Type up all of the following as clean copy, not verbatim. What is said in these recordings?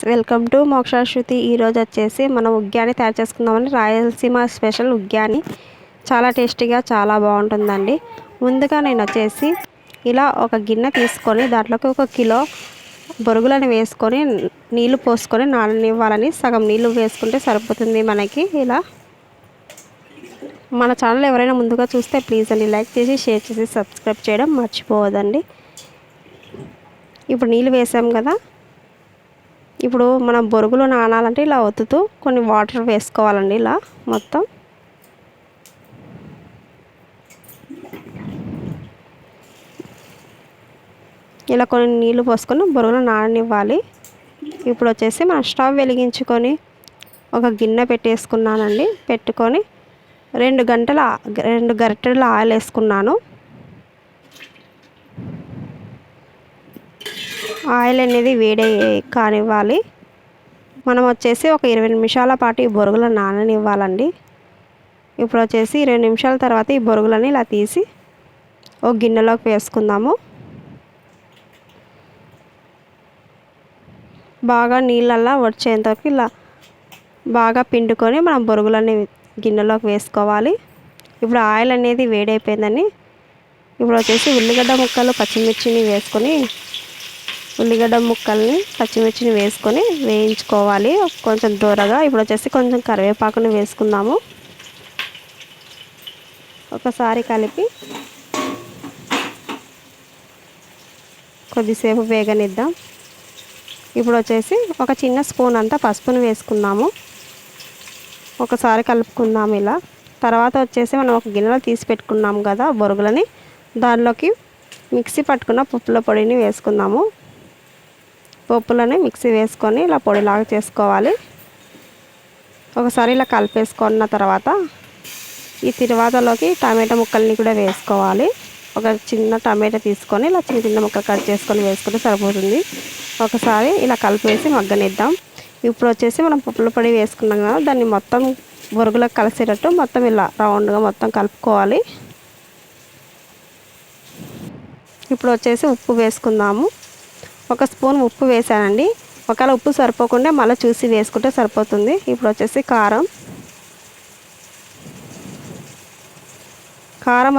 Welcome to మోక్ష శృతి. ఈరోజు వచ్చేసి మనం ఉగ్యాన్ని తయారు చేసుకుందామని రాయలసీమ స్పెషల్ ఉగ్యాన్ని చాలా టేస్టీగా చాలా బాగుంటుందండి. ముందుగా నేను వచ్చేసి ఇలా ఒక గిన్నె తీసుకొని దాంట్లోకి 1 కిలో బొరుగులను వేసుకొని నీళ్లు పోసుకొని నాననివ్వాలని. సగం నీళ్లు వేసుకుంటే సరిపోతుంది మనకి. ఇలా మన ఛానల్ ఎవరైనా ముందుగా చూస్తే ప్లీజ్ అండి లైక్ చేసి షేర్ చేసి సబ్స్క్రైబ్ చేయడం మర్చిపోవద్దండి. ఇప్పుడు నీళ్ళు వేసాం కదా, ఇప్పుడు మనం బొరుగులు నానాలంటే ఇలా ఒత్తుతూ కొన్ని వాటర్ వేసుకోవాలండి. ఇలా మొత్తం ఇలా కొన్ని నీళ్లు పోసుకొని బొరుగులు నాననివ్వాలి. ఇప్పుడు వచ్చేసి మనం స్టవ్ వెలిగించుకొని ఒక గిన్నె పెట్టేసుకున్నానండి. పెట్టుకొని 2 గరిటెల ఆయిల్ వేసుకున్నాను. ఆయిల్ అనేది వేడి కానివ్వాలి. మనం వచ్చేసి ఒక 20 నిమిషాల పాటు ఈ బొరుగులను నాననివ్వాలండి. ఇప్పుడు వచ్చేసి 20 నిమిషాల తర్వాత ఈ బొరుగులని ఇలా తీసి ఒక గిన్నెలోకి వేసుకుందాము. బాగా నీళ్ళల్లా వచ్చేంతవరకు ఇలా బాగా పిండుకొని మనం బొరుగులని గిన్నెలోకి వేసుకోవాలి. ఇప్పుడు ఆయిల్ అనేది వేడైపోయిందని ఇప్పుడు వచ్చేసి ఉల్లిగడ్డ ముక్కలు పచ్చిమిర్చిని వేసుకొని పచ్చిమిర్చిని వేసుకొని వేయించుకోవాలి కొంచెం దూరగా. ఇప్పుడు వచ్చేసి కొంచెం కరివేపాకుని వేసుకుందాము. ఒకసారి కలిపి కొద్దిసేపు వేగనిద్దాం. ఇప్పుడు వచ్చేసి ఒక చిన్న స్పూన్ అంతా పసుపును వేసుకుందాము. ఒకసారి కలుపుకుందాము ఇలా. తర్వాత వచ్చేసి మనం ఒక గిన్నెలో తీసి పెట్టుకున్నాం కదా బొరుగులని, దానిలోకి మిక్సీ పట్టుకున్న పప్పుల పొడిని వేసుకుందాము. పప్పులని మిక్సీ వేసుకొని ఇలా పొడిలాగా చేసుకోవాలి. ఒకసారి ఇలా కలిపేసుకున్న తర్వాత ఈ తిరువాతలోకి టమాటా ముక్కల్ని కూడా వేసుకోవాలి. ఒక చిన్న టమాటా తీసుకొని ఇలా చిన్న చిన్న ముక్కలు కట్ చేసుకొని వేసుకుంటే సరిపోతుంది. ఒకసారి ఇలా కలిపేసి మగ్గనిద్దాం. ఇప్పుడు వచ్చేసి మనం పప్పుల పొడి వేసుకున్నాం కదా, దాన్ని మొత్తం బొరుగులకు కలిసేటట్టు మొత్తం ఇలా రౌండ్గా మొత్తం కలుపుకోవాలి. ఇప్పుడు వచ్చేసి ఉప్పు వేసుకుందాము. 1 స్పూన్ ఉప్పు వేసానండి. ఒకవేళ ఉప్పు సరిపోకుండా మళ్ళీ చూసి వేసుకుంటే సరిపోతుంది. ఇప్పుడు వచ్చేసి కారం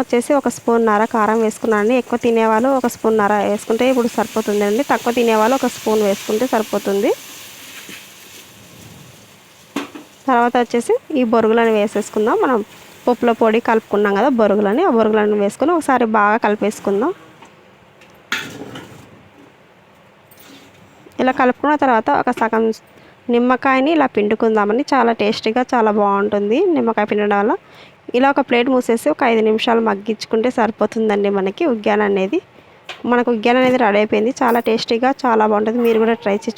వచ్చేసి 1 స్పూన్నర కారం వేసుకున్నానండి. ఎక్కువ తినేవాళ్ళు 1 స్పూన్నర వేసుకుంటే ఇప్పుడు సరిపోతుంది అండి. తక్కువ తినేవాళ్ళు 1 స్పూన్ వేసుకుంటే సరిపోతుంది. తర్వాత వచ్చేసి ఈ బొరుగులను వేసేసుకుందాం. మనం పప్పుల పొడి కలుపుకున్నాం కదా బొరుగులని, ఆ బొరుగులను వేసుకొని ఒకసారి బాగా కలిపేసుకుందాం. ఇలా కలుపుకున్న తర్వాత ఒక సగం నిమ్మకాయని ఇలా పిండుకుందామని. చాలా టేస్టీగా చాలా బాగుంటుంది నిమ్మకాయ పిండడం వల్ల. ఇలా ఒక ప్లేట్ మూసేసి ఒక 5 నిమిషాలు మగ్గించుకుంటే సరిపోతుందండి మనకి ఉగ్యాన్ అనేది. మనకు ఉగ్యాన్ అనేది రెడీ అయిపోయింది. చాలా టేస్టీగా చాలా బాగుంటుంది. మీరు కూడా ట్రై చేసి